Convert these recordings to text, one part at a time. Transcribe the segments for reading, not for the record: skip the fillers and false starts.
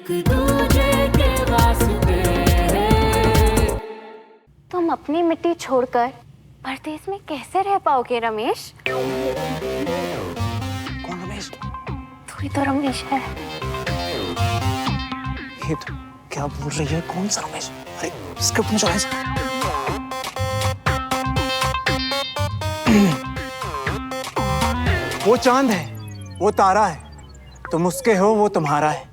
एक दूजे के वास्ते। तुम अपनी मिट्टी छोड़कर परदेश में कैसे रह पाओगे रमेश? कौन रमेश? तू ही तो रमेश है। ये तो क्या बोल रही है? कौन सा रमेश? अरे स्क्रिप्ट में चला है। वो चांद है, वो तारा है, तुम उसके हो, वो तुम्हारा है।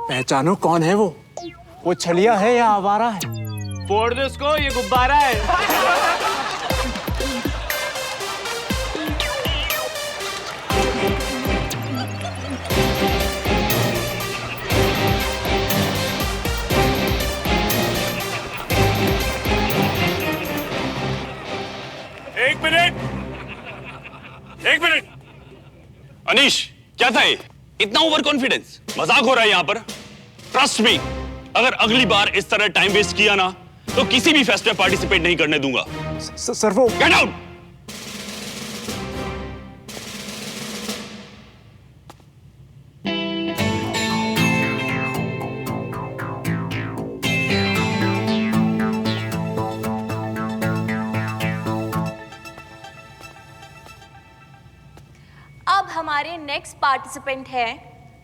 पहचानो कौन है वो छलिया है या आवारा है? फोड़ दो उसको, ये गुब्बारा है। एक मिनट। अनीश, क्या था ये? इतना ओवर कॉन्फिडेंस? मजाक हो रहा है यहाँ पर। ट्रस्ट मी, अगर अगली बार इस तरह टाइम वेस्ट किया ना तो किसी भी फेस्ट में पार्टिसिपेट नहीं करने दूंगा। सर वो गेट आउट। अब हमारे नेक्स्ट पार्टिसिपेंट है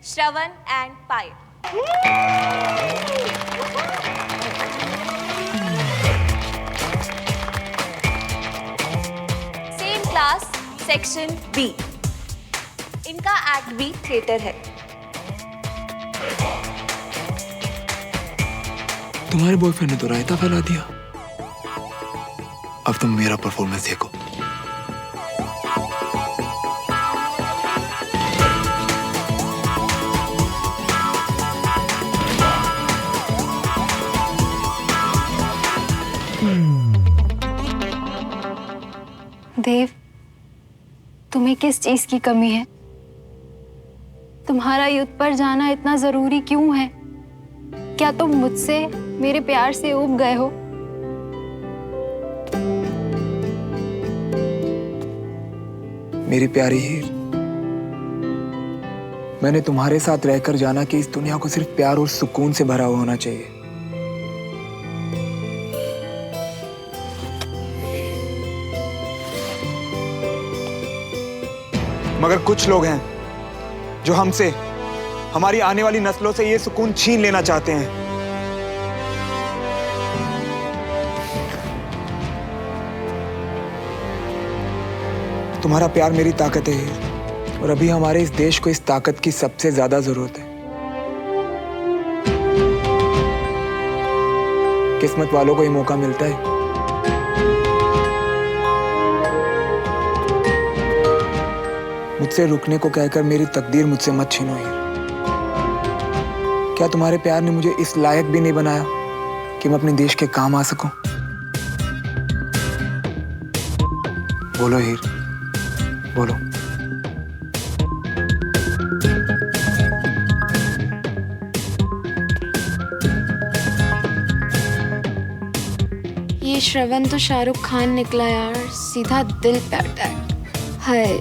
Shravan and Payal. Same class, section B. इनका एक्ट भी थिएटर है। तुम्हारे बॉयफ्रेंड ने तो रायता फैला दिया। अब तुम मेरा परफॉर्मेंस देखो। देव, तुम्हें किस चीज की कमी है? तुम्हारा युद्ध पर जाना इतना जरूरी क्यों है? क्या तुम मुझसे, मेरे प्यार से ऊब गए हो? मेरी प्यारी हीर, मैंने तुम्हारे साथ रहकर जाना कि इस दुनिया को सिर्फ प्यार और सुकून से भरा हुआ होना चाहिए। मगर कुछ लोग हैं जो हमसे, हमारी आने वाली नस्लों से ये सुकून छीन लेना चाहते हैं। तुम्हारा प्यार मेरी ताकत है और अभी हमारे इस देश को इस ताकत की सबसे ज्यादा जरूरत है। किस्मत वालों को ये मौका मिलता है। मुझसे रुकने को कहकर मेरी तकदीर मुझसे मत छीनो हीर। क्या तुम्हारे प्यार ने मुझे इस लायक भी नहीं बनाया कि मैं अपने देश के काम आ सकूं? बोलो हीर, बोलो। ये श्रवण तो शाहरुख खान निकला यार, सीधा दिल पे attack. Hi,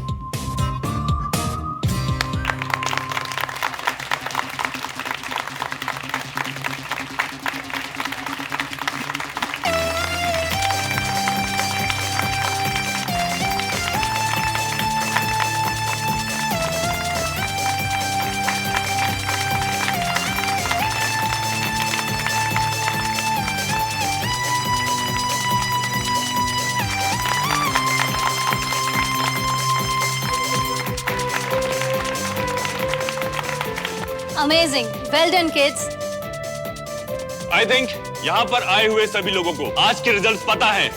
amazing, well done kids. I think यहाँ पर आए हुए सभी लोगों को आज के रिजल्ट्स पता है।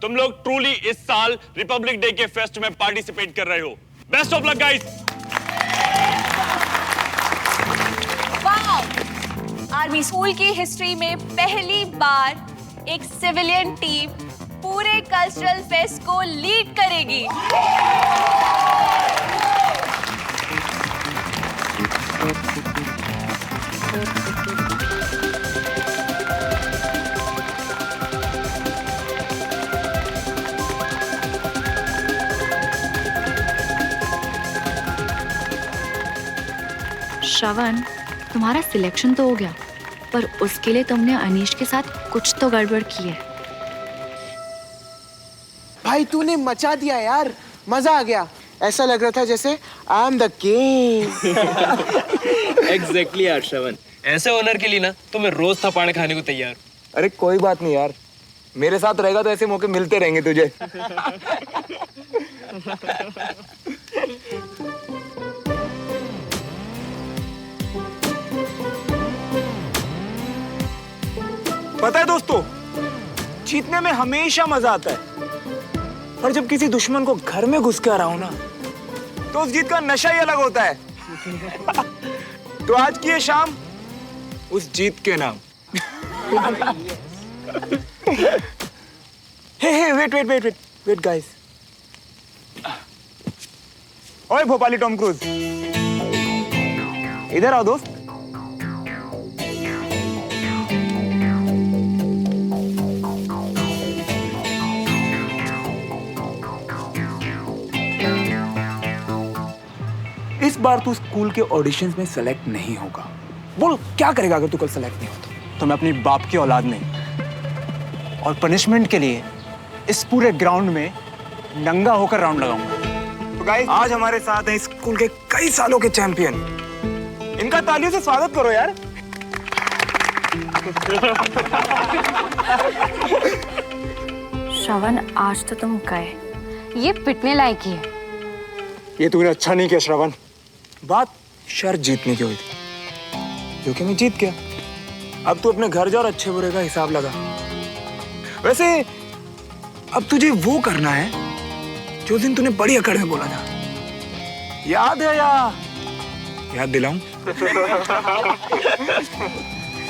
तुम लोग ट्रूली इस साल रिपब्लिक डे के फेस्ट में पार्टिसिपेट कर रहे हो। Best of luck guys. Wow, army school की हिस्ट्री में पहली बार एक सिविलियन टीम पूरे कल्चरल फेस्ट को लीड करेगी। श्रवण, तुम्हारा सिलेक्शन तो हो गया, पर उसके लिए तुमने अनीश के साथ कुछ तो गड़बड़ की है। भाई तूने मचा दिया यार, मजा आ गया। ऐसा लग रहा था जैसे I am the king. Exactly यार श्रवण, ऐसे ओनर के लिए ना तो मैं रोज थपाड़े खाने को तैयार। अरे कोई बात नहीं यार, मेरे साथ रहेगा तो ऐसे मौके मिलते रहेंगे तुझे। पता है दोस्तों, जीतने में हमेशा मजा आता है, पर जब किसी दुश्मन को घर में घुस के आ रहा हो ना, तो उस जीत का नशा ही अलग होता है। तो आज की ये शाम उस जीत के नाम। हे वेट गाइस। ओए भोपाली टॉम क्रूज, इधर आओ दोस्त। इस बार तू स्कूल के ऑडिशंस में सेलेक्ट नहीं होगा। बोल क्या करेगा अगर तू कल सेलेक्ट नहीं होता? तो मैं अपनी बाप की औलाद नहीं, और पनिशमेंट के लिए इस पूरे ग्राउंड में नंगा होकर राउंड लगाऊंगा। तो गाइस, आज हमारे साथ हैं स्कूल के कई सालों के चैंपियन। इनका तालियों से स्वागत करो यार। श्रवण, आज तो तुम गए, ये पिटने लायक ही है। ये तूने अच्छा नहीं किया श्रवण। बात शर्त जीतने की हुई थी, जो कि मैं जीत गया। अब तू अपने घर जा और अच्छे बुरे का हिसाब लगा। वैसे अब तुझे वो करना है जो दिन तूने बड़ी अकड़ में बोला था, याद है या याद दिलाऊं?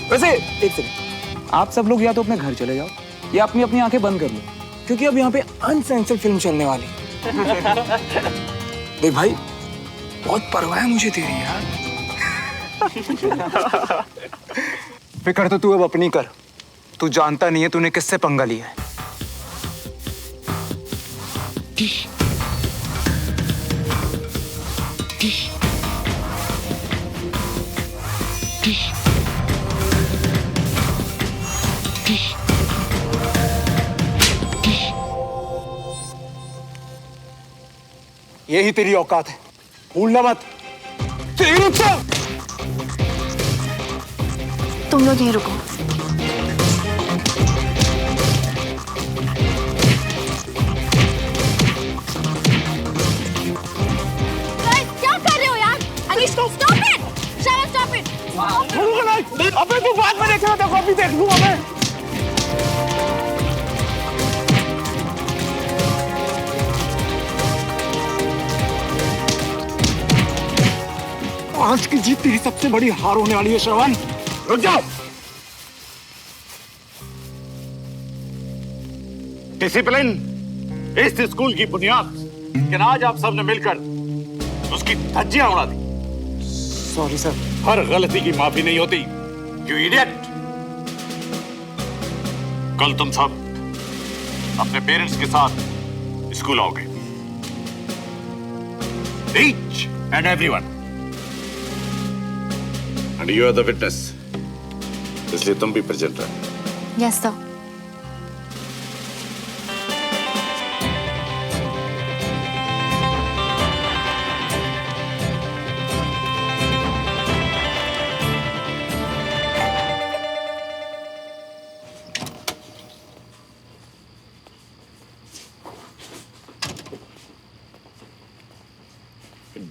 वैसे एक सेकंड, आप सब लोग या तो अपने घर चले जाओ या अपनी अपनी आंखें बंद कर लो, क्योंकि अब यहाँ पे अनसेंसर्ड फिल्म चलने वाली। देख भाई, बहुत परवाह है मुझे तेरी यार। फिक्र तो तू अब अपनी कर। तू जानता नहीं है तूने किससे पंगा लिया है। यही तेरी औकात है, भूलना मत। तुम लोग यहीं रुको। क्या कर रहे हो यार? Anish, stop it! Shara, stop it! अबे तू बाद में देख रहा था, कॉपी देख लूंगा मैं। आज की जीत तेरी सबसे बड़ी हार होने वाली है श्रवण। रुक जाओ। डिसिप्लिन इस स्कूल की बुनियाद, लेकिन आज आप सबने मिलकर उसकी धज्जियां उड़ा दी। Sorry sir. हर गलती की माफी नहीं होती, यू इडियट। कल तुम सब अपने पेरेंट्स के साथ स्कूल आओगे, each and everyone, and you are the witness, इसलिए तुम भी प्रेजेंट रहे। Yes sir.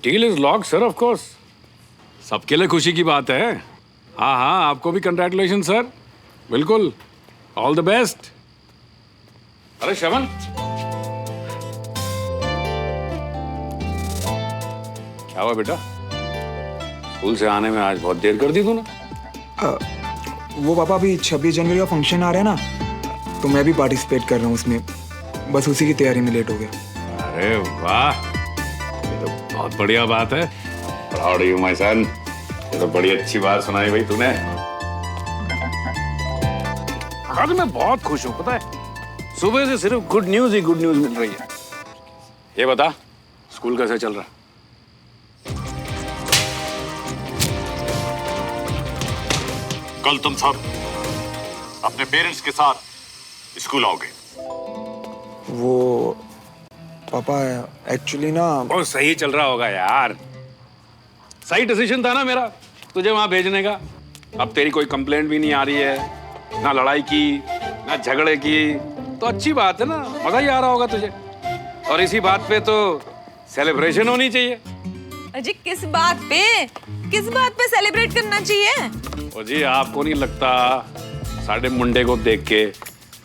Deal is lock sir, of course. सबके लिए खुशी की बात है। हाँ हाँ, आपको भी कंग्रेचुलेशन सर। बिल्कुल, ऑल द बेस्ट। अरे श्रवण, क्या हुआ बेटा? स्कूल से आने में आज बहुत देर कर दी तूने। वो पापा, अभी 26 जनवरी का फंक्शन आ रहा है ना, तो मैं भी पार्टिसिपेट कर रहा हूँ उसमें, बस उसी की तैयारी में लेट हो गया। अरे वाह, ये तो बहुत बढ़िया बात है। Proud you my son. ये तो बड़ी अच्छी बात सुनाई भाई तूने। आज मैं बहुत खुश हूँ, पता है, सुबह से सिर्फ गुड न्यूज ही गुड न्यूज मिल रही है। ये बता, स्कूल कैसा चल रहा? कल तुम सब अपने पेरेंट्स के साथ स्कूल आओगे। वो पापा एक्चुअली ना ओ सही चल रहा होगा यार, सही डिसीजन था ना मेरा तुझे वहां भेजने का। अब तेरी कोई कंप्लेंट भी नहीं आ रही है, ना लड़ाई की ना झगड़े की, तो अच्छी बात है ना, मजा ही आ रहा होगा तुझे। और इसी बात पे तो सेलिब्रेशन होनी चाहिए। अजी किस बात पे सेलिब्रेट करना चाहिए? ओ जी आपको नहीं लगता साढ़े मुंडे को देख के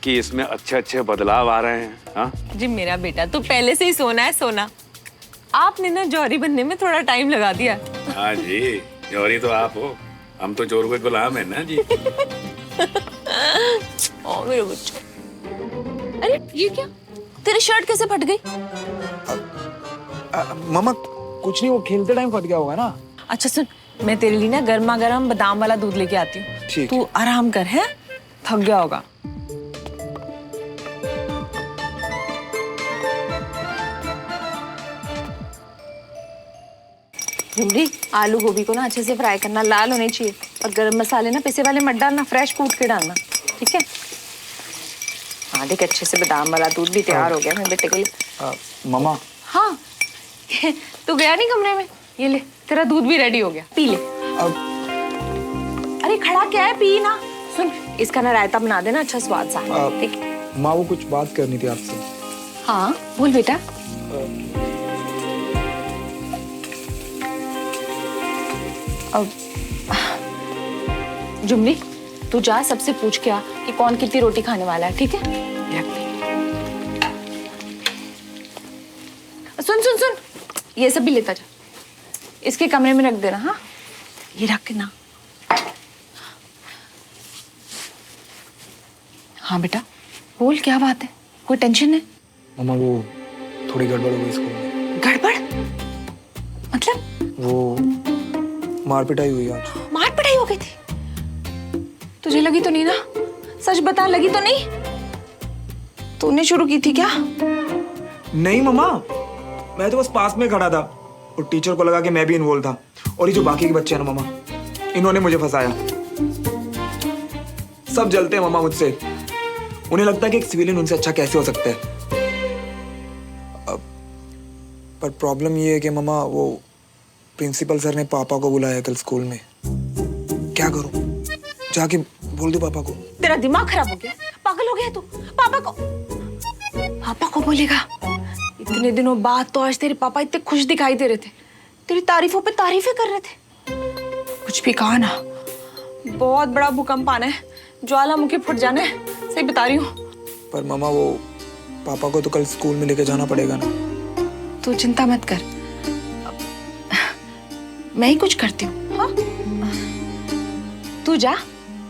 कि इसमें अच्छे अच्छे बदलाव आ रहे हैं? हाँ जी मेरा बेटा तो पहले से ही सोना है सोना, आपने ना जौहरी बनने में थोड़ा टाइम लगा दिया। हाँ जी जौहरी तो आप हो, हम तो चोर के गुलाम है ना जी। ओ मेरे बच्चे, अरे ये क्या, तेरी शर्ट कैसे फट गई? मामा कुछ नहीं, वो खेलते टाइम फट गया होगा ना। अच्छा सुन, मैं तेरे लिए ना गर्मा गर्म बादाम वाला दूध लेके आती हूँ, ठीक। तू आराम कर, है थक गया होगा। झुमरी, आलू गोभी को ना अच्छे से फ्राई करना, लाल होने चाहिए, और गरम मसाले ना पिसे वाले मत डालना, फ्रेश कूट के डालना, ठीक है? हाँ देख, अच्छे से बादाम वाला दूध भी तैयार हो गया मेरे बेटे के लिए। मामा हाँ तू गया नहीं कमरे में, ये ले तेरा दूध भी रेडी हो गया, पी ले। अरे खड़ा क्या है, पी ना। सुन, इसका ना रायता बना देना, अच्छा स्वाद सा, ठीक है? माँ वो कुछ बात करनी थी आपसे। हाँ बोल बेटा। अब जुमरी, तू जा सबसे पूछ के आ कि कौन कितनी रोटी खाने वाला है, ठीक है? सुन सुन सुन, ये सब भी लेता जा, इसके कमरे में रख देना। हाँ ये रख ना। हाँ बेटा बोल, क्या बात है, कोई टेंशन है? मामा वो थोड़ी गड़बड़ हो गई स्कूल में। गड़बड़ मतलब? वो मार पिटाई हुई आज। मार पिटाई हो गई थी? तुझे लगी तो नहीं ना, सच बता, लगी तो नहीं? तूने शुरू की थी क्या? नहीं मामा, मैं तो बस पास में खड़ा था और टीचर को लगा कि मैं भी इन्वॉल्व था, और ये जो बाकी के बच्चे हैं ना मामा, इन्होंने मुझे फंसाया। सब जलते हैं मामा मुझसे, उन्हें लगता है कि एक सिविलियन उनसे अच्छा कैसे हो सकता है। पर प्रॉब्लम ये है कि मामा वो प्रिंसिपल सर ने पापा को बुलाया कल स्कूल में। क्या करूं, जाके बोल दो पापा को? तेरा दिमाग खराब हो गया, पागल हो गया तू? पापा को बोलेगा? इतने दिनों बाद तो आज तेरे पापा इतने खुश दिखाई दे रहे थे, तेरी तारीफों पे तारीफें कर रहे थे। कुछ भी कहा ना, बहुत बड़ा भूकंप आना है, ज्वालामुखी फूट जाना है, सही बता रही हूँ। पर मामा वो पापा को तो कल स्कूल में लेके जाना पड़ेगा ना। तू चिंता मत कर, मैं ही कुछ करती हूँ। हाँ तू जा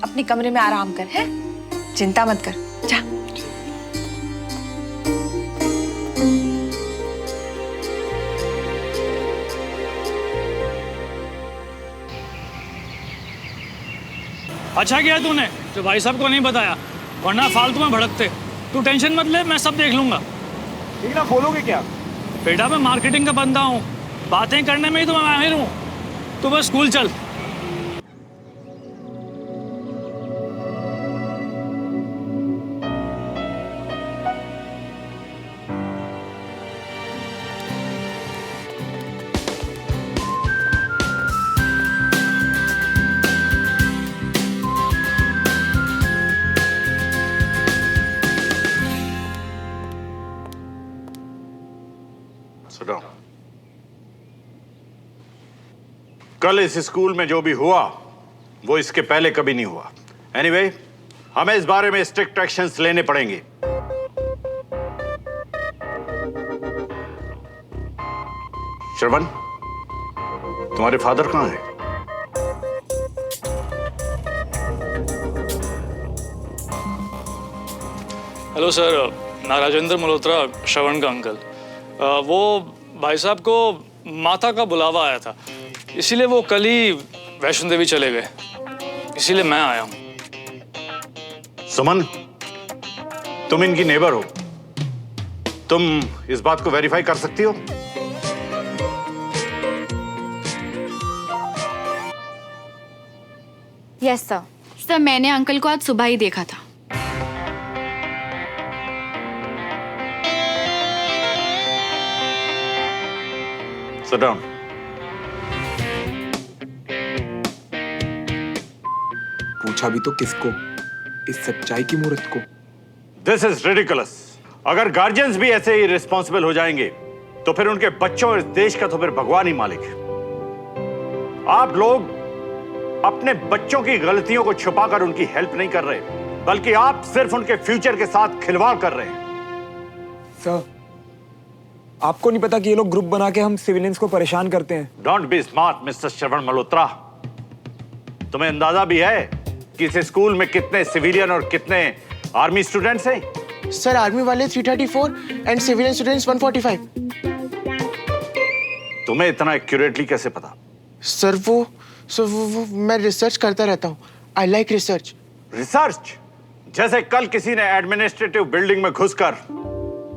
अपने कमरे में आराम कर, है? चिंता मत कर, जा। अच्छा किया तूने जो भाई साहब को नहीं बताया, वरना फालतू में भड़कते। तू टेंशन मत ले, मैं सब देख लूंगा। ठीक ना, खोलोगे क्या? बेटा मैं मार्केटिंग का बंदा हूँ, बातें करने में ही तो मैं माहिर हूँ। तू बस स्कूल चल। कल इस स्कूल में जो भी हुआ वो इसके पहले कभी नहीं हुआ। एनीवे, हमें इस बारे में स्ट्रिक्ट एक्शंस लेने पड़ेंगे। श्रवण, तुम्हारे फादर कहां हैं? हेलो सर, मैं राजेंद्र मल्होत्रा, श्रवण का अंकल। वो भाई साहब को माता का बुलावा आया था, इसीलिए वो कल ही वैष्णो देवी चले गए, इसीलिए मैं आया हूं। सुमन, तुम इनकी नेबर हो, तुम इस बात को वेरीफाई कर सकती हो? यस सर, सर मैंने अंकल को आज सुबह ही देखा था। Sit down. पूछा भी तो किसको? इस सच्चाई की मूर्त को। This is ridiculous. अगर गार्जियंस भी ऐसे ही रिस्पॉन्सिबल हो जाएंगे तो फिर उनके बच्चों और इस देश का तो फिर भगवान ही मालिक है। आप लोग अपने बच्चों की गलतियों को छुपाकर उनकी हेल्प नहीं कर रहे, बल्कि आप सिर्फ उनके फ्यूचर के साथ खिलवाड़ कर रहे हैं। सर, आपको नहीं पता कि ये लोग ग्रुप बना के हम सिविलियंस को परेशान करते हैं? डोंट बी स्मार्ट मिस्टर श्रवण मल्होत्रा। तुम्हें अंदाजा भी है कि इस स्कूल में कितने सिविलियन और कितने आर्मी स्टूडेंट्स हैं? सर आर्मी वाले 334 एंड सिविलियन स्टूडेंट्स 145। तुम्हें इतना एक्यूरेटली कैसे पता? सर वो मैं रिसर्च करता रहता हूँ। I like research. रिसर्च? जैसे कल किसी ने एडमिनिस्ट्रेटिव बिल्डिंग में घुसकर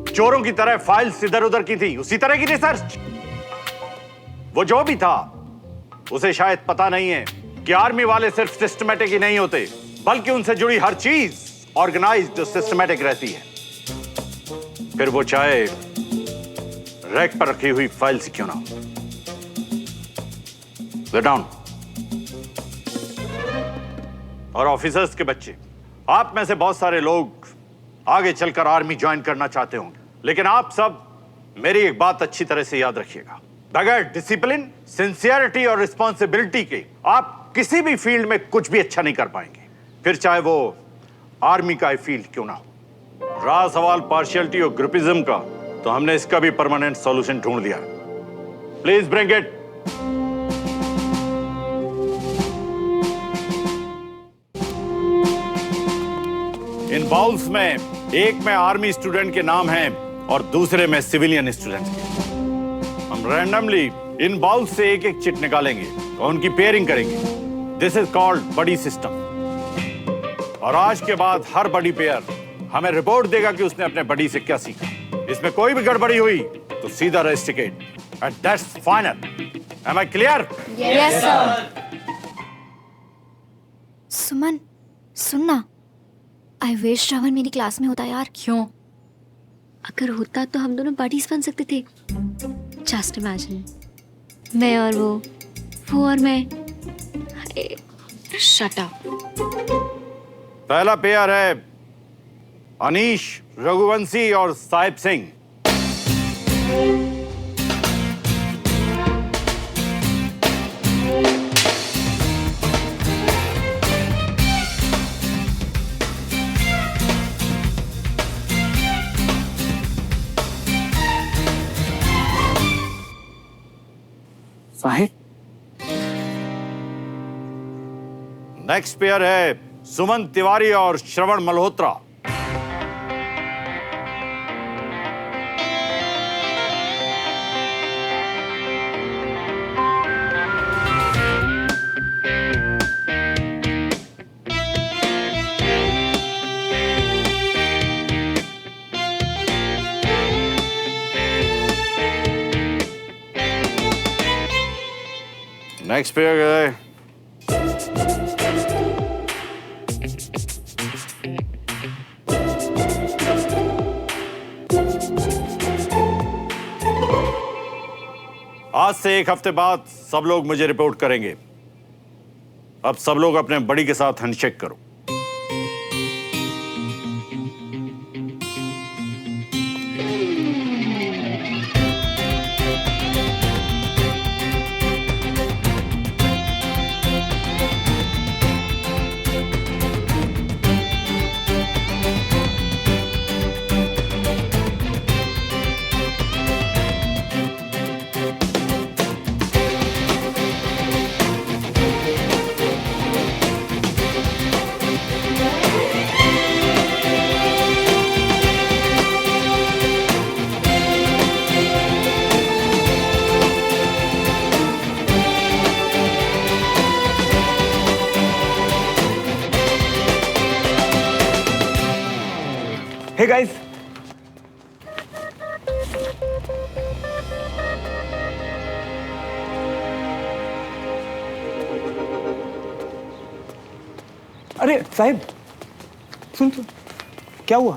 चोरों की तरह फाइल्स इधर उधर की थी, उसी तरह की रिसर्च। वो जो भी था उसे शायद पता नहीं है कि आर्मी वाले सिर्फ सिस्टमैटिक ही नहीं होते, बल्कि उनसे जुड़ी हर चीज ऑर्गेनाइज्ड और सिस्टमैटिक रहती है। फिर वो चाहे रैक पर रखी हुई फाइल से क्यों ना हो। Sit down. और ऑफिसर्स के बच्चे, आप में से बहुत सारे लोग आगे चलकर आर्मी ज्वाइन करना चाहते होंगे, लेकिन आप सब मेरी एक बात अच्छी तरह से याद रखिएगा। बगैर डिसिप्लिन, सिंसियरिटी और रिस्पॉन्सिबिलिटी के आप किसी भी फील्ड में कुछ भी अच्छा नहीं कर पाएंगे, फिर चाहे वो आर्मी का फील्ड क्यों ना हो। रहा सवाल पार्शियलिटी और ग्रुपिज्म का, तो हमने इसका भी परमानेंट सॉल्यूशन ढूंढ लिया। Please bring it. In bowls में एक में आर्मी स्टूडेंट के नाम हैं और दूसरे में सिविलियन स्टूडेंट के। हम रैंडमली इन बाउल्स से एक एक चिट निकालेंगे और उनकी पेयरिंग करेंगे। This is called buddy system. और आज के बाद हर बडी पेयर हमें रिपोर्ट देगा कि उसने अपने बडी से क्या सीखा। इसमें कोई भी गड़बड़ी हुई तो सीधा rusticate and that's final. Am I clear? Yes sir. Suman सुनना, आई विश श्रवण मेरी क्लास में होता यार। क्यों? अगर होता तो हम दोनों बडीज बन सकते थे। जस्ट इमेजिन, मैं और वो और मैं। Shut up. पहला पेयर है अनीश, रघुवंशी और साहिब सिंह। साहिब। नेक्स्ट पेयर है सुमन तिवारी और श्रवण मल्होत्रा। नेक्स्ट पेयर है आज से एक हफ्ते बाद सब लोग मुझे रिपोर्ट करेंगे। अब सब लोग अपने बड़ी के साथ हैंडशेक करो। Hey guys, अरे साहिब, सुन सुन, क्या हुआ?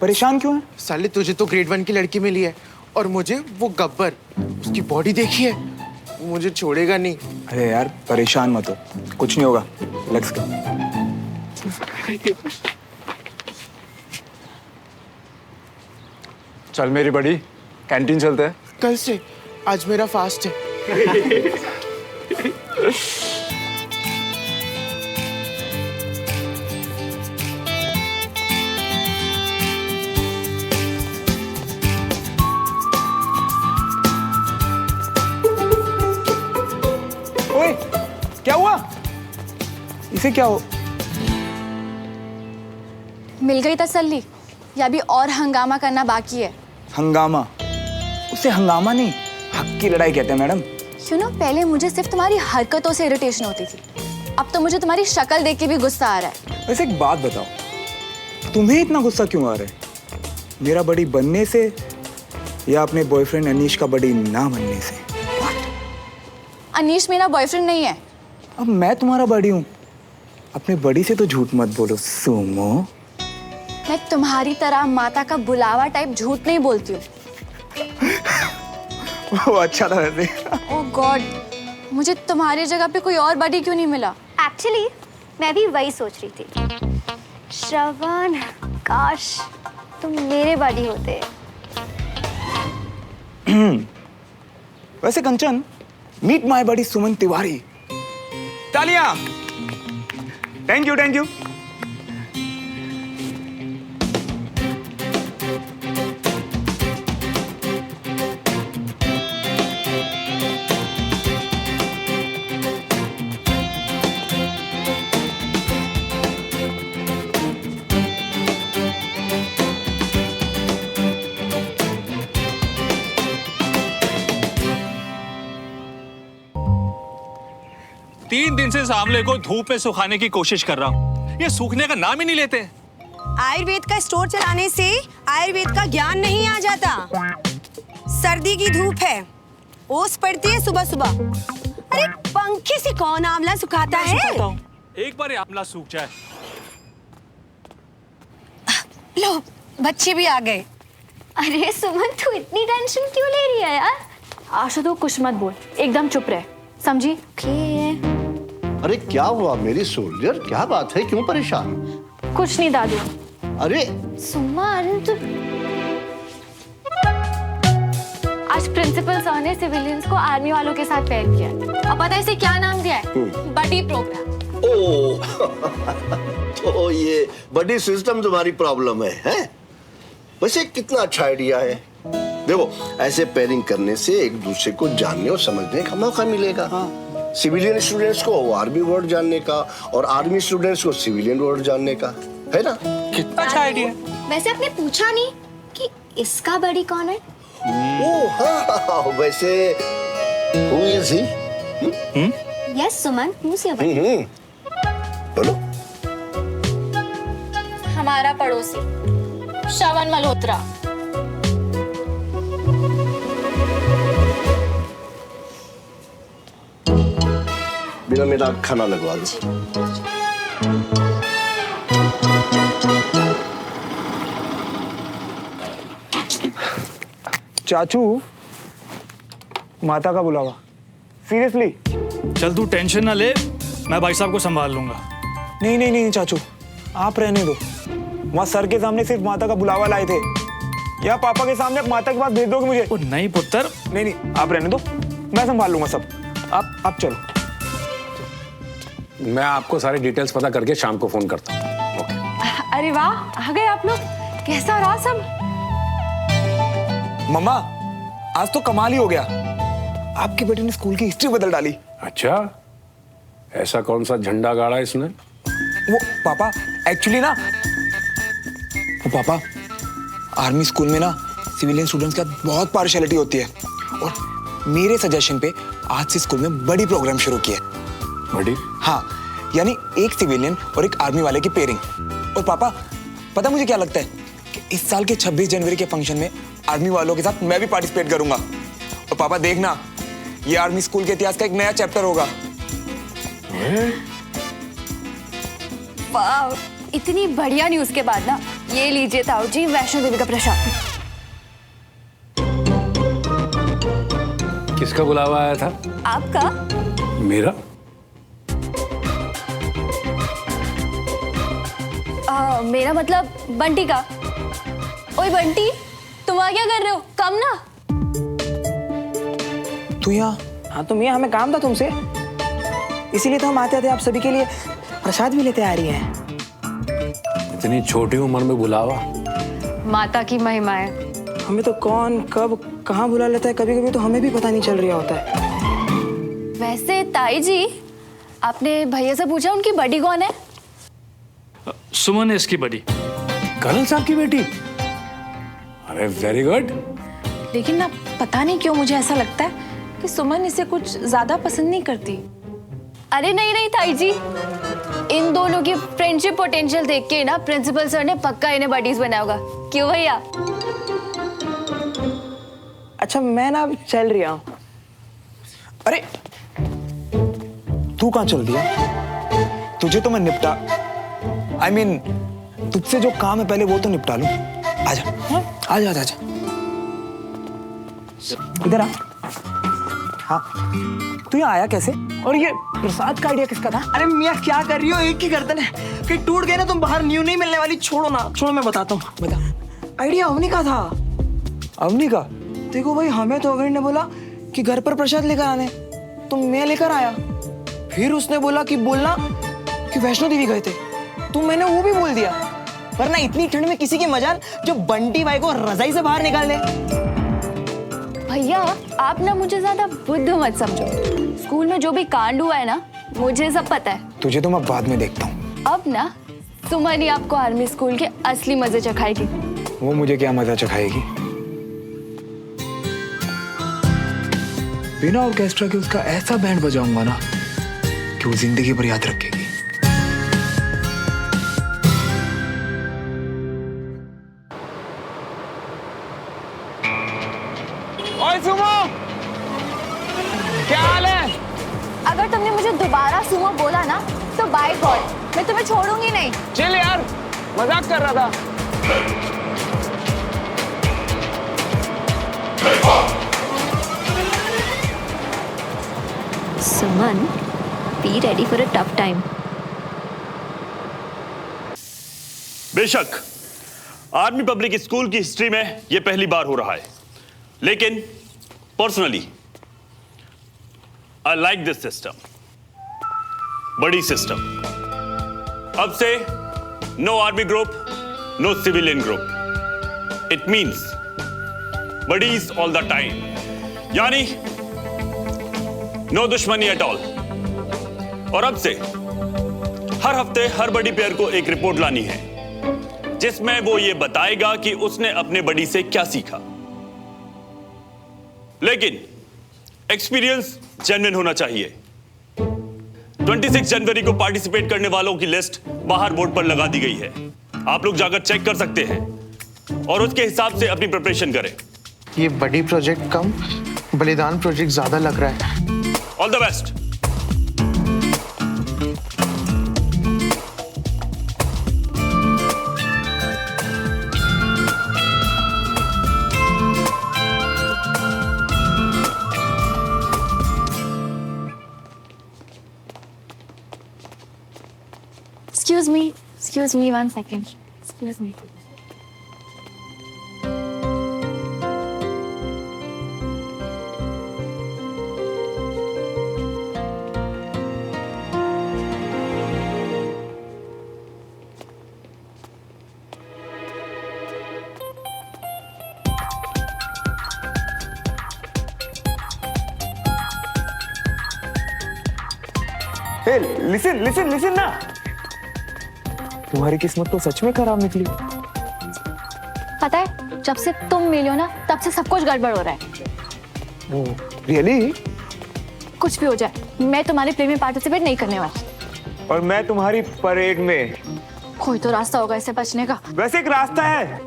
परेशान क्यों है? साले तुझे तो ग्रेड 1 की लड़की मिली है और मुझे वो गब्बर। उसकी बॉडी देखी है, वो मुझे छोड़ेगा नहीं। अरे यार परेशान मत हो, कुछ नहीं होगा, रिलैक्स कर। चल मेरी बड़ी, कैंटीन चलते हैं। कल से, आज मेरा फास्ट है। ओए, क्या हुआ? इसे क्या हो? मिल गई तसल्ली या अभी और हंगामा करना बाकी है? हंगामा? उसे हंगामा नहीं, हक की लड़ाई कहते हैं मैडम। पहले मुझे सिर्फ तुम्हारी हरकतों से इरिटेशन होती थी, अब तो मुझे तुम्हारी शक्ल देख के भी गुस्सा आ रहा है। वैसे एक बात बताओ, तुम्हें इतना गुस्सा क्यों आ रहा है? मेरा बड़ी बनने से या अपने बॉयफ्रेंड अनीश का बड़ी ना बनने से? अनीश मेरा बॉयफ्रेंड नहीं है। अब मैं तुम्हारा बड़ी हूँ, अपने बड़ी से तो झूठ मत बोलो सुमो। मैं तुम्हारी तरह माता का बुलावा टाइप झूठ नहीं बोलती हूँ। वो अच्छा था वैसे। ओह गॉड, मुझे तुम्हारी जगह पे कोई और बड़ी क्यों नहीं मिला? एक्चुअली मैं भी वही सोच रही थी। श्रवण, काश तुम मेरे बड़ी होते। वैसे कंचन, मीट माय बड़ी सुमन तिवारी। तालियां। Thank you thank you. तीन दिन से इस आंवले को धूप में सुखाने की कोशिश कर रहा हूँ, ये सूखने का नाम ही नहीं लेते। आयुर्वेद का स्टोर चलाने से आयुर्वेद का ज्ञान नहीं आ जाता। सर्दी की धूप है, ओस पड़ती है सुबह सुबह। अरे पंखे से कौन आंवला सुखाता है? एक बार ये आंवला सूख जाए। लो, बच्चे भी आ गए। अरे सुमन, तू इतनी टेंशन क्यों ले रही है यार? आशा तो कुछ मत बोल, एकदम चुप रहे, समझी? अरे क्या हुआ मेरी सोल्जर, क्या बात है, क्यों परेशान? कुछ नहीं दादू। अरे सुमन, तू आज प्रिंसिपल सर ने सिविलियंस को आर्मी वालों के साथ पेयर किया है। और पता है इसे क्या नाम दिया है? बडी प्रोग्राम। ओह तो ये बड़ी सिस्टम तुम्हारी प्रॉब्लम है? वैसे कितना अच्छा आइडिया है। देखो, ऐसे पेयरिंग करने से एक दूसरे को जानने और समझने का मौका मिलेगा। सिविलियन स्टूडेंट्स को आर्मी वर्ड जानने का और आर्मी स्टूडेंट्स को सिविलियन वर्ड जानने का, है ना? कितना अच्छा आइडिया। वैसे आपने पूछा नहीं कि इसका बड़ी कौन है? ओह हाँ, वैसे who is he? Yes Suman, who's your buddy? बोलो। हमारा पड़ोसी श्रवण मल्होत्रा। बिना मेरा खाना लगवा दो। चाचू, माता का बुलावा। सीरियसली? चल तू टेंशन ना ले, मैं भाई साहब को संभाल लूंगा। नहीं नहीं नहीं चाचू, आप रहने दो। वहाँ सर के सामने सिर्फ माता का बुलावा लाए थे, या पापा के सामने माता के पास भेज दोगे मुझे? नहीं पुत्र। नहीं नहीं, आप रहने दो, मैं संभाल लूंगा सब। आप चलो। मैं आपको सारी डिटेल्स पता करके शाम को फोन करता हूँ। अरे वाह, आ गए आप लोग। कैसा रहा सब? मम्मा, आज तो कमाल ही हो गया। आपके बेटे ने स्कूल की हिस्ट्री बदल डाली। अच्छा, ऐसा कौन सा झंडा गाड़ा इसने? वो पापा, एक्चुअली ना, वो पापा, आर्मी स्कूल में ना सिविलियन स्टूडेंट्स का बहुत पार्शियलिटी होती है, और मेरे सजेशन पे आज से स्कूल में बड़ी प्रोग्राम शुरू किया है। बड़ी? हाँ, यानी एक सिविलियन और एक आर्मी वाले की पेयरिंग। और पापा, पता मुझे क्या लगता है कि इस साल के 26 जनवरी के फंक्शन में आर्मी वालों के साथ मैं भी पार्टिसिपेट करूंगा। और पापा देखना, ये आर्मी स्कूल के इतिहास का एक नया चैप्टर होगा। वाह, इतनी बढ़िया न्यूज के बाद ना, ये लीजिए ताऊ जी वैष्णो देवी का प्रसाद। किसका बुलावा आया था? आपका? मेरा? मेरा मतलब बंटी का। ओए बंटी, तुम वहाँ क्या कर रहे हो? कम ना। तू यहाँ? हाँ तो मियाँ, हमें काम था तुमसे, इसीलिए तो हम आते थे आप सभी के लिए प्रसाद भी लेते आ रही हैं। इतनी छोटी उम्र में बुलावा? माता की महिमा है। हमें तो कौन कब कहाँ बुला लेता है, कभी कभी तो हमें भी पता नहीं चल रहा होता है। वैसे ताई जी, आपने भैया से पूछा उनकी बड़ी कौन है? सुमन है इसकी बड़ी। कर्नल साहब की बेटी? अरे वेरी गुड। लेकिन ना पता नहीं क्यों मुझे ऐसा लगता है कि सुमन इसे कुछ ज्यादा पसंद नहीं करती। अरे नहीं नहीं ताई जी, इन दोनों की फ्रेंडशिप पोटेंशियल देख के ना प्रिंसिपल सर ने पक्का इन्हें बडीज बनाया होगा। क्यों भैया? अच्छा मैं ना चल रहा हूँ। अरे तू कहाँ चल दिया? तुझे तो मैं निपटा, I mean, तुझसे जो काम है पहले वो तो निपटा लूं। आजा, आजा आजा आजा, इधर आ। हाँ, तू यहाँ आया कैसे? और ये प्रसाद का आइडिया किसका था? अरे मियाँ क्या कर रही हो, एक ही गर्दन है, कहीं टूट गए ना तुम बाहर न्यू नहीं मिलने वाली। छोड़ो ना, छोड़ो मैं बताता हूँ। बता। आइडिया अवनी का था। अवनी का? देखो भाई, हमें तो अवनी ने बोला कि घर पर प्रसाद लेकर आने, तो मैं लेकर आया। फिर उसने बोला कि बोलना कि वैष्णो देवी गए थे, तो मैंने वो भी बोल दिया। वरना इतनी ठंड में किसी की मजाल जो बंटी भाई को रजाई से बाहर निकाल दे। भैया आप ना मुझे ज्यादा बुद्ध मत समझो। स्कूल में जो भी कांड हुआ है ना, मुझे सब पता है। तुझे तो मैं बाद में देखता हूँ। अब ना सुमन ही आपको आर्मी स्कूल के असली मजे चखाएगी। वो मुझे क्या मजा चखाएगी? बिना ऑर्केस्ट्रा के उसका ऐसा बैंड बजाऊंगा ना कि वो जिंदगी भर याद रखेगी। ओए सुमो, क्या हाल है? अगर तुमने मुझे दोबारा सुमो बोला ना तो बाय गॉड मैं तुम्हें छोड़ूंगी नहीं। चल यार, मजाक कर रहा था। Suman, be ready for a tough time. बेशक आर्मी पब्लिक स्कूल की हिस्ट्री में यह पहली बार हो रहा है, लेकिन personally I like this system, buddy system. अब से no army group, no civilian group. It means buddies all the time, यानी नो दुश्मनी एट ऑल। और अब से हर हफ्ते हर बड़ी पेयर को एक रिपोर्ट लानी है जिसमें वो ये बताएगा कि उसने अपने बड़ी से क्या सीखा। लेकिन एक्सपीरियंस जेन्युइन होना चाहिए। 26 जनवरी को पार्टिसिपेट करने वालों की लिस्ट बाहर बोर्ड पर लगा दी गई है, आप लोग जाकर चेक कर सकते हैं और उसके हिसाब से अपनी प्रिपरेशन करें। ये बड़ी प्रोजेक्ट कम बलिदान प्रोजेक्ट ज्यादा लग रहा है। All the best. Excuse me, 1 second. Excuse me. Hey, listen ना। तुम्हारी किस्मत तो सच में खराब निकली। पता है, जब से तुम मिली हो ना तब से सब कुछ गड़बड़ हो रहा है। रियली? कुछ भी हो जाए, मैं तुम्हारे प्ले में पार्टिसिपेट नहीं करने वाली। और मैं तुम्हारी परेड में। कोई तो रास्ता होगा इससे बचने का। वैसे एक रास्ता है।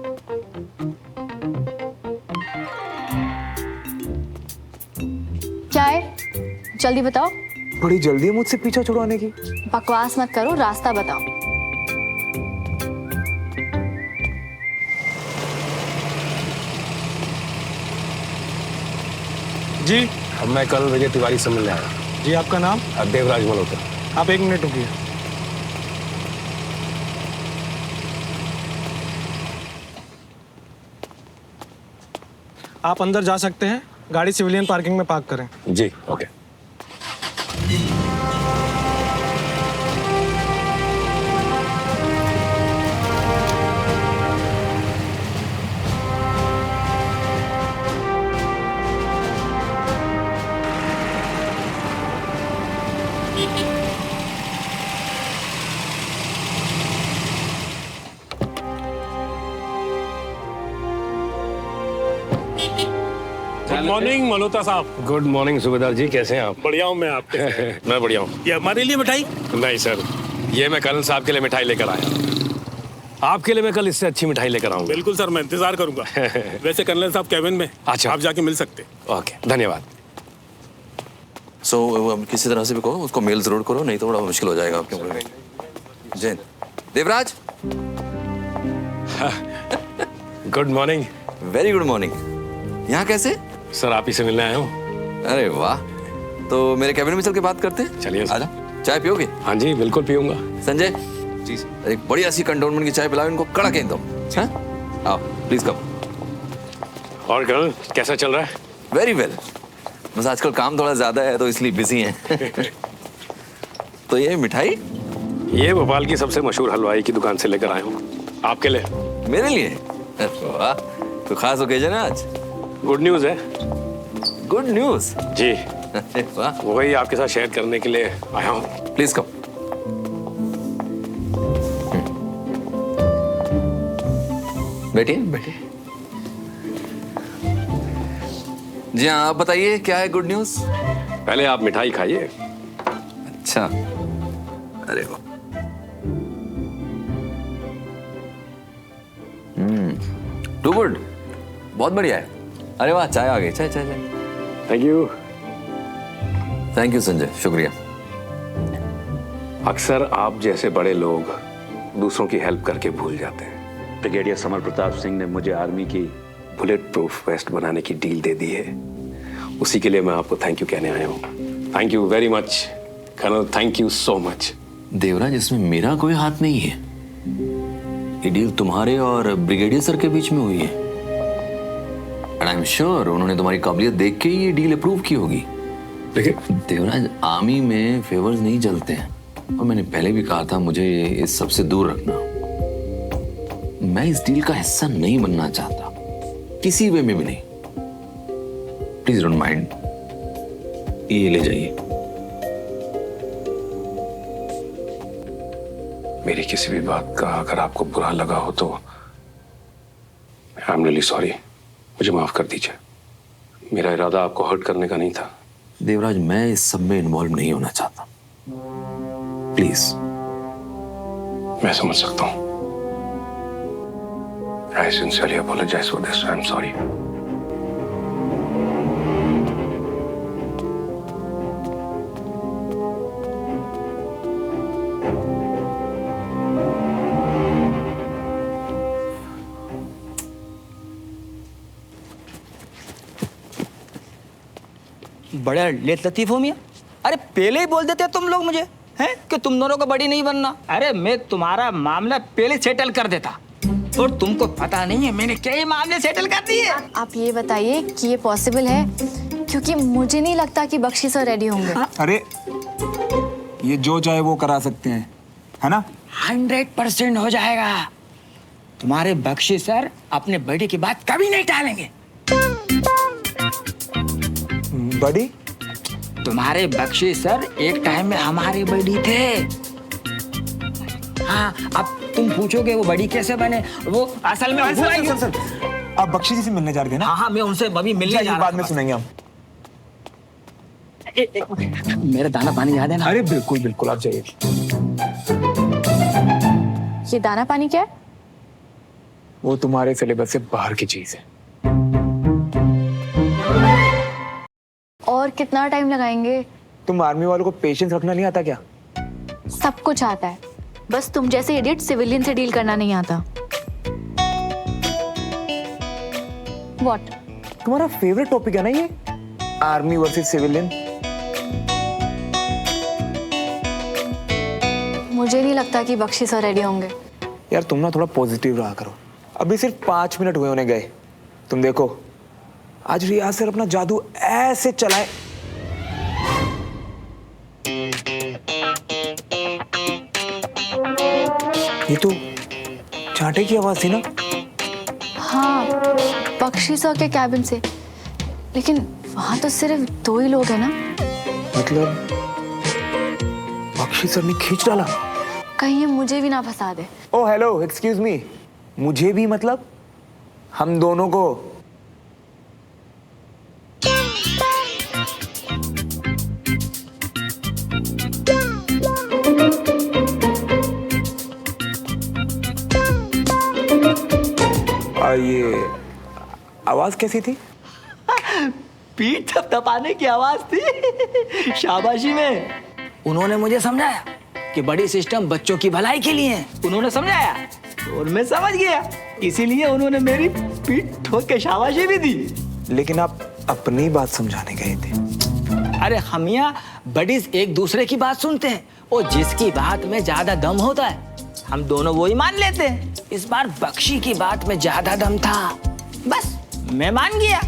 क्या है? जल्दी बताओ। बड़ी जल्दी है मुझसे पीछा छुड़वाने की। बकवास मत करो, रास्ता बताओ। जी। अब मैं कल विजय तिवारी से मिलने आया। जी, आपका नाम? देवराज मल्होत्रा। आप 1 मिनट रुकिए। आप अंदर जा सकते हैं, गाड़ी सिविलियन पार्किंग में पार्क करें। जी, ओके। गुड मॉर्निंग मल्होत्रा साहब। गुड मॉर्निंग सूबेदार जी, कैसे हैं आप? बढ़िया हूँ मैं, आपके? मैं बढ़िया हूँ। ये हमारे लिए मिठाई? नहीं सर, ये मैं कर्नल साहब के लिए मिठाई लेकर आया। आपके लिए मैं कल इससे अच्छी मिठाई लेकर आऊंगा। बिल्कुल सर, मैं इंतजार करूंगा। वैसे कर्नल साहब कैबिन में, अच्छा, आप जाके मिल सकते। ओके, धन्यवाद। किसी तरह से भी कहो, उसको मेल जरूर करो, नहीं तो बड़ा मुश्किल हो जाएगा आपके लिए। Jain, Devraj. Good morning. Very good morning. यहाँ कैसे? सर, आप ही से मिलने आया हूँ। अरे वाह, तो मेरे कैबिन में चल के बात करते हैं। चलिए। आजा। चाय पियोगे? हाँ जी, बिल्कुल पीऊंगा। संजय जी, एक बढ़िया सी कंटोनमेंट की चाय पिलाओ इनको, कड़क एकदम। हाँ, आओ प्लीज कम। और कर्नल, कैसा चल रहा है? वेरी वेल, बस आजकल काम थोड़ा ज्यादा है तो इसलिए बिजी हैं। तो ये मिठाई? ये भोपाल की सबसे मशहूर हलवाई की दुकान से लेकर आया हूँ, आपके लिए। मेरे लिए? वाह, तो खास ओकेजन है आज। गुड न्यूज है। Good news? जी। वाह, वही आपके साथ शेयर करने के लिए आया हूँ। Please come. बैठिए बैठिए। जी हाँ, आप बताइए क्या है गुड न्यूज? पहले आप मिठाई खाइए। अच्छा, अरे वाह, टू गुड, बहुत बढ़िया है। अरे वाह, चाय आ गई। चाय चाय चाय। Thank you. Thank you Sanjay, शुक्रिया। अक्सर आप जैसे बड़े लोग दूसरों की हेल्प करके भूल जाते हैं। ब्रिगेडियर समर प्रताप सिंह ने मुझे आर्मी की बुलेट प्रूफ वेस्ट बनाने की डील दे दी है, उसी के लिए मैं आपको थैंक यू कहने आया हूँ। Thank you very much colonel, thank you so much. Devraj, इसमें मेरा कोई हाथ नहीं है। ये डील तुम्हारे और ब्रिगेडियर सर के बीच में हुई है। एंड आई एम श्योर उन्होंने तुम्हारी काबिलियत देख के ही ये डील अप्रूव की होगी। लेकिन देवराज, आर्मी में फेवर्स नहीं चलते हैं, और मैंने पहले भी कहा था मुझे इस सब से दूर रखना। मैं इस डील का हिस्सा नहीं बनना चाहता, किसी वे में भी नहीं। प्लीज डोंट माइंड, ये ले जाइए। मेरी किसी भी बात का अगर आपको बुरा लगा हो तो आई एम रियली सॉरी, मुझे माफ कर दीजिए। मेरा इरादा आपको हर्ट करने का नहीं था। देवराज, मैं इस सब में इन्वॉल्व नहीं होना चाहता, प्लीज। मैं समझ सकता हूं। I sincerely apologize for this. I'm sorry. बड़े लेट लतीफ हो मियां। अरे पहले ही बोल देते तुम लोग मुझे, हैं, कि तुम दोनों को बड़ी नहीं बनना। अरे मैं तुम्हारा मामला पहले सेटल कर देता, और तुमको पता नहीं है मैंने कई मामले सेटल कर दिए। आप ये बताइए कि ये पॉसिबल है, क्योंकि मुझे नहीं लगता कि बख्शी सर रेडी होंगे। अरे ये जो चाहे वो करा सकते हैं, है ना? 100% हो जाएगा। तुम्हारे बख्शी सर अपने बड़ी की बात कभी नहीं टालेंगे। बड़ी? तुम्हारे बख्शी सर एक टाइम में हमारे बड़ी थे। हाँ, अब तुम पूछोगे वो बड़ी कैसे बने, वो असल में हुआ ही। सर, आप बख्शी जी से मिलने जा रहे थे ना? हाँ हाँ, मैं उनसे अभी मिलने जा रहा हूं। बाद में सुनेंगे हम। मेरा दाना पानी याद है ना? अरे बिल्कुल बिल्कुल, आप जाइए। ये दाना पानी क्या है? वो तुम्हारे सिलेबस से बाहर की चीज है। और कितना टाइम लगाएंगे? तुम आर्मी वालों को पेशेंस रखना नहीं आता क्या? सब कुछ आता है, बस तुम जैसे इडियट सिविलियन से डील करना नहीं आता। व्हाट? तुम्हारा फेवरेट टॉपिक है ना ये, आर्मी वर्सेस सिविलियन। मुझे नहीं लगता कि बख्शी सर रेडी होंगे। यार तुम ना थोड़ा पॉजिटिव रहा करो। अभी सिर्फ 5 मिनट हुए उन्हें गए। तुम देखो आज रियाज सर अपना जादू ऐसे चलाए। ये तो चांटे की आवाज थी ना? हाँ, बख्शी सर के कैबिन से। लेकिन वहां तो सिर्फ 2 ही लोग हैं ना। मतलब बख्शी सर ने खींच डाला? कहीं ये मुझे भी ना फंसा दे। ओ हेलो, एक्सक्यूज मी। मुझे भी मतलब? हम दोनों को? ये आवाज कैसी थी? पीठ थपथपाने की आवाज थी, शाबाशी में। उन्होंने मुझे समझाया कि बड़ी सिस्टम बच्चों की भलाई के लिए है। उन्होंने समझाया और मैं समझ गया, इसीलिए उन्होंने मेरी पीठ ठोक के शाबाशी भी दी। लेकिन आप अपनी बात समझाने गए थे। अरे हम यहाँ बडीज एक दूसरे की बात सुनते हैं और जिसकी बात में ज्यादा दम होता है हम दोनों वो ही मान लेते हैं। इस बार बख्शी की बात में ज्यादा दम था, बस मैं मान गया।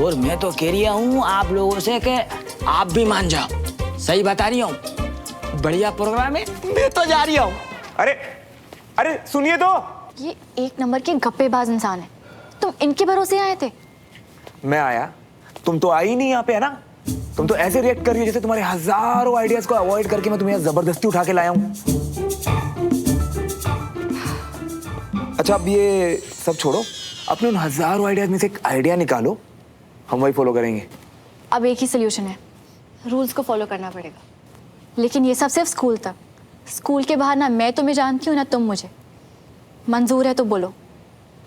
और मैं तो कह रहा हूँ आप लोगों से कि आप भी मान जाओ। सही बता रही हूँ, बढ़िया प्रोग्राम है, मैं तो जा रही हूँ। अरे सुनिए तो। ये 1 नंबर के गप्पेबाज इंसान है। तुम इनके भरोसे आए थे? मैं आया, तुम तो आई नहीं यहाँ पे, है ना? तुम तो ऐसे रिएक्ट कर रही हो जैसे तुम्हारे हजारों आइडियाज को अवॉइड करके मैं तुम्हें जबरदस्ती उठा के लाया हूँ। अच्छा अब ये सब छोड़ो, अपने उन हजारों आइडियाज में से एक आइडिया निकालो, हम वही फॉलो करेंगे। अब एक ही सोल्यूशन है, रूल्स को फॉलो करना पड़ेगा। लेकिन ये सब सिर्फ स्कूल तक। स्कूल के बाहर ना मैं तुम्हें जानती हूँ ना तुम मुझे। मंजूर है तो बोलो।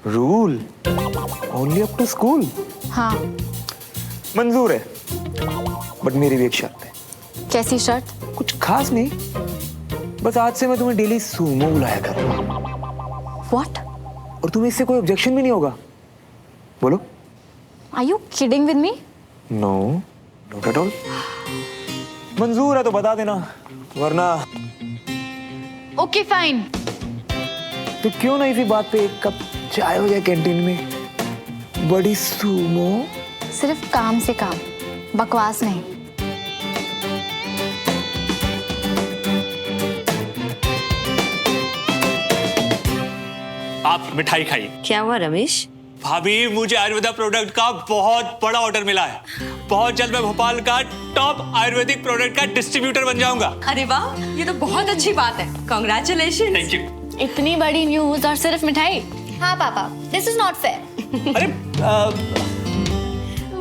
Rule only up to school? हाँ मंजूर है, बट मेरी भी एक शर्त है। कैसी शर्त? कुछ खास नहीं, बस आज से मैं तुम्हें डेली सूमो बुलाया करूंगा। What? और तुम्हें इससे कोई ऑब्जेक्शन भी नहीं होगा? बोलो। Are you kidding with me? No, not at all. मंजूर है तो बता देना, वरना Okay, fine. तो क्यों ना इसी बात पे एक कप चाय हो जाए कैंटीन में? बड़ी सूमो। सिर्फ काम से काम, बकवास नहीं। आप मिठाई खाइए। क्या हुआ रमेश? भाभी मुझे आयुर्वेदा प्रोडक्ट का बहुत बड़ा ऑर्डर मिला है। बहुत जल्द मैं भोपाल का टॉप आयुर्वेदिक प्रोडक्ट का डिस्ट्रीब्यूटर बन जाऊंगा। अरे वाह, ये तो बहुत अच्छी बात है। कांग्रेचुलेशन। Thank you. इतनी बड़ी न्यूज और सिर्फ मिठाई? हाँ पापा, दिस इज नॉट फेयर। अरे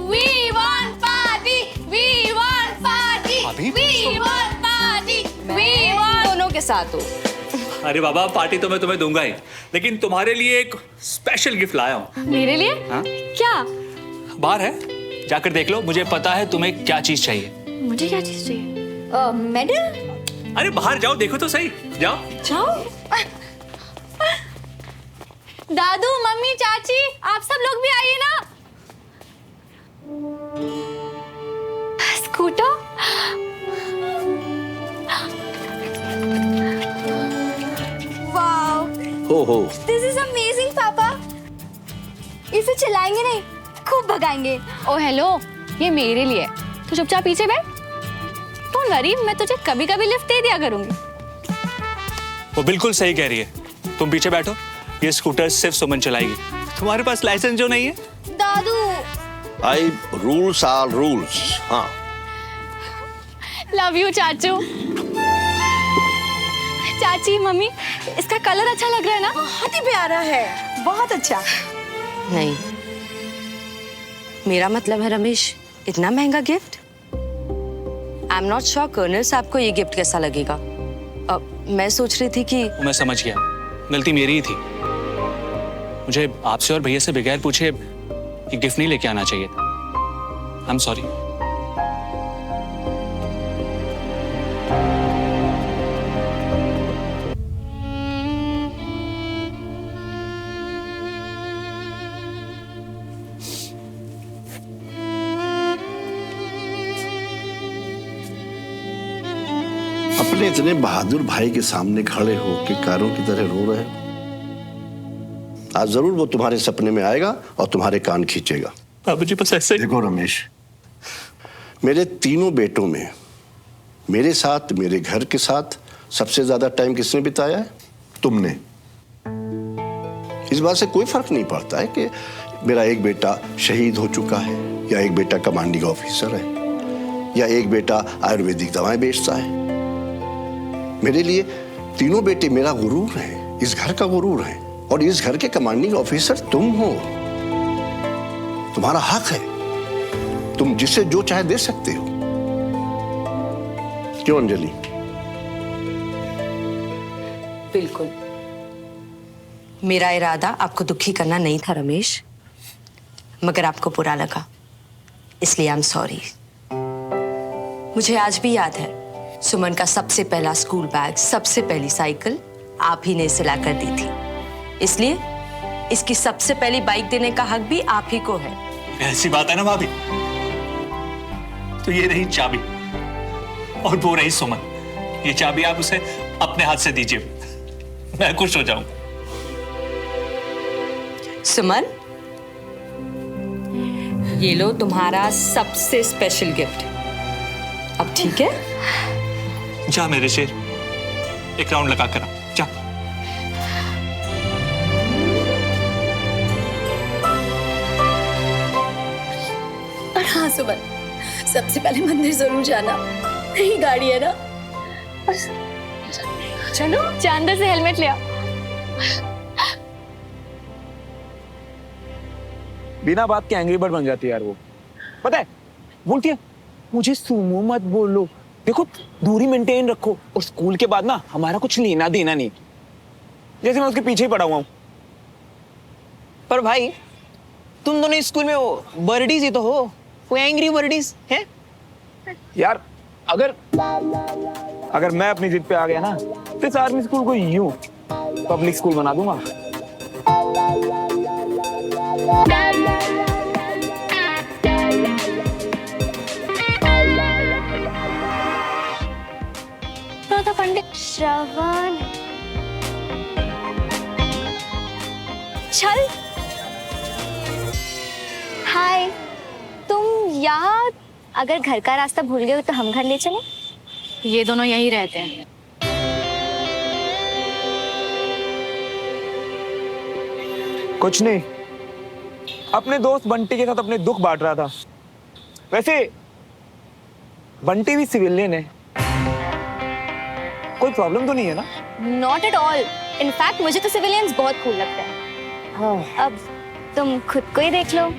We want party, we want party, भाभी? we want party, we want। दोनों के साथ हो। अरे बाबा, पार्टी तो मैं तुम्हें दूंगा ही, लेकिन तुम्हारे लिए एक स्पेशल गिफ्ट लाया हूँ। मेरे लिए? हाँ? क्या? बाहर है, जाकर देख लो। मुझे पता है तुम्हें क्या चीज चाहिए। मुझे क्या चीज चाहिए? मेडल? अरे बाहर जाओ, देखो तो सही। जाओ जाओ। दादू, मम्मी, चाची, आप सब लोग भी आइए ना। स्कूटर? वाओ, हो दिस इज अमेजिंग पापा। इसे चलाएंगे नहीं, खूब भगाएंगे। ओ हेलो, ये मेरे लिए है। तो चुपचाप पीछे बैठ। डोंट वरी, मैं तुझे कभी कभी लिफ्ट दे दिया करूंगी। वो बिल्कुल सही कह रही है। तुम पीछे बैठो, ये स्कूटर सिर्फ सुमन चलाएगी। तुम्हारे पास लाइसेंस जो नहीं है। दादू, आई रूल्स आर रूल्स। हाँ, लव यू चाचू। चाची, मम्मी, इसका कलर अच्छा लग रहा है ना? बहुत ही प्यारा है, बहुत अच्छा। नहीं, मेरा मतलब है रमेश, इतना महंगा gift. I am not sure colonel साहब को ये गिफ्ट कैसा लगेगा। मैं सोच रही थी कि मैं समझ गया, गलती मेरी ही थी। मुझे आपसे और भैया से बगैर पूछे ये गिफ्ट नहीं लेके आना चाहिए था। I am sorry. अपने इतने बहादुर भाई के सामने खड़े हो के कारों की तरह रो रहे हो? आज जरूर वो तुम्हारे सपने में आएगा और तुम्हारे कान खींचेगा। बाबूजी बस ऐसे। देखो रमेश, मेरे तीनों बेटों में मेरे साथ, मेरे घर के साथ सबसे ज्यादा टाइम किसने बिताया है? तुमने। इस बात से कोई फर्क नहीं पड़ता है कि मेरा एक बेटा शहीद हो चुका है, या एक बेटा कमांडिंग ऑफिसर है, या एक बेटा आयुर्वेदिक दवाएं बेचता है। मेरे लिए तीनों बेटे मेरा गुरूर है, इस घर का गुरूर है, और इस घर के कमांडिंग ऑफिसर तुम हो। तुम्हारा हक है, तुम जिसे जो चाहे दे सकते हो। क्यों अंजलि? बिल्कुल। मेरा इरादा आपको दुखी करना नहीं था रमेश, मगर आपको बुरा लगा, इसलिए आई एम सॉरी। मुझे आज भी याद है, सुमन का सबसे पहला स्कूल बैग, सबसे पहली साइकिल आप ही ने सिला कर दी थी, इसलिए इसकी सबसे पहली बाइक देने का हक भी आप ही को है। ऐसी बात है ना भाभी? तो ये रही चाबी और वो रही सुमन। ये चाबी आप उसे अपने हाथ से दीजिए, मैं खुश हो जाऊं। सुमन, ये लो तुम्हारा सबसे स्पेशल गिफ्ट। अब ठीक है? जा मेरे शेर, एक राउंड लगा कर आ, जा। और हाँ सुमन, सबसे पहले मंदिर जरूर जाना, यही गाड़ी है ना। चलो चांदा से हेलमेट ले आओ। बिना बात के एंग्री बर्ड बन जाती है यार वो। पता है, बोलती है मुझे सुमो मत बोलो, देखो दूरी मेंटेन रखो, और स्कूल के बाद ना हमारा कुछ लेना देना नहीं। जैसे मैं उसके पीछे ही पड़ा हुआ हूँ। पर भाई तुम दोनों स्कूल में वो बर्डीज ही तो हो, वो एंग्री बर्डीज हैं? यार अगर मैं अपनी जिद पे आ गया ना, तो इस आर्मी स्कूल को यूं पब्लिक स्कूल बना दूंगा। पंडित श्रवण, चल। हाय, तुम यहाँ? अगर घर का रास्ता भूल गए हो तो हम घर ले चले। ये दोनों यहीं रहते हैं। कुछ नहीं, अपने दोस्त बंटी के साथ अपने दुख बांट रहा था। वैसे बंटी भी सिविलियन है, कोई प्रॉब्लम तो नहीं है ना? नॉट एट ऑल, इनफैक्ट मुझे तो सिविलियंस बहुत कूल लगता है। अब तुम खुद को ही देख लो।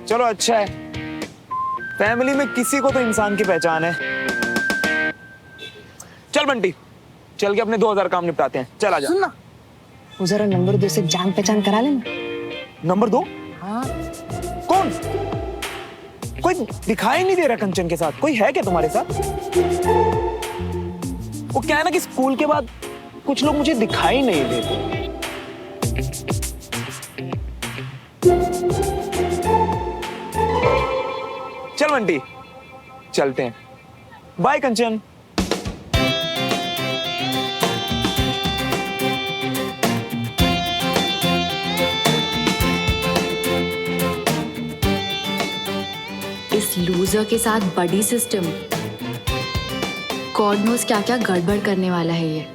चलो अच्छा है, फैमिली में किसी को तो इंसान की पहचान है। चल बंटी, चल के अपने 2000 काम निपटाते हैं। चल आजा। सुन ना, वो जरा नंबर 2 से जान पहचान करा लेना। नंबर 2? हाँ। कौन? कोई दिखाई नहीं दे रहा कंचन के साथ। कोई है क्या तुम्हारे साथ? वो क्या है ना कि स्कूल के बाद कुछ लोग मुझे दिखाई नहीं देते। चल बंटी, चलते हैं। बाय कंचन। इस लूजर के साथ बडी सिस्टम, गॉड नोस क्या क्या गड़बड़ करने वाला है ये।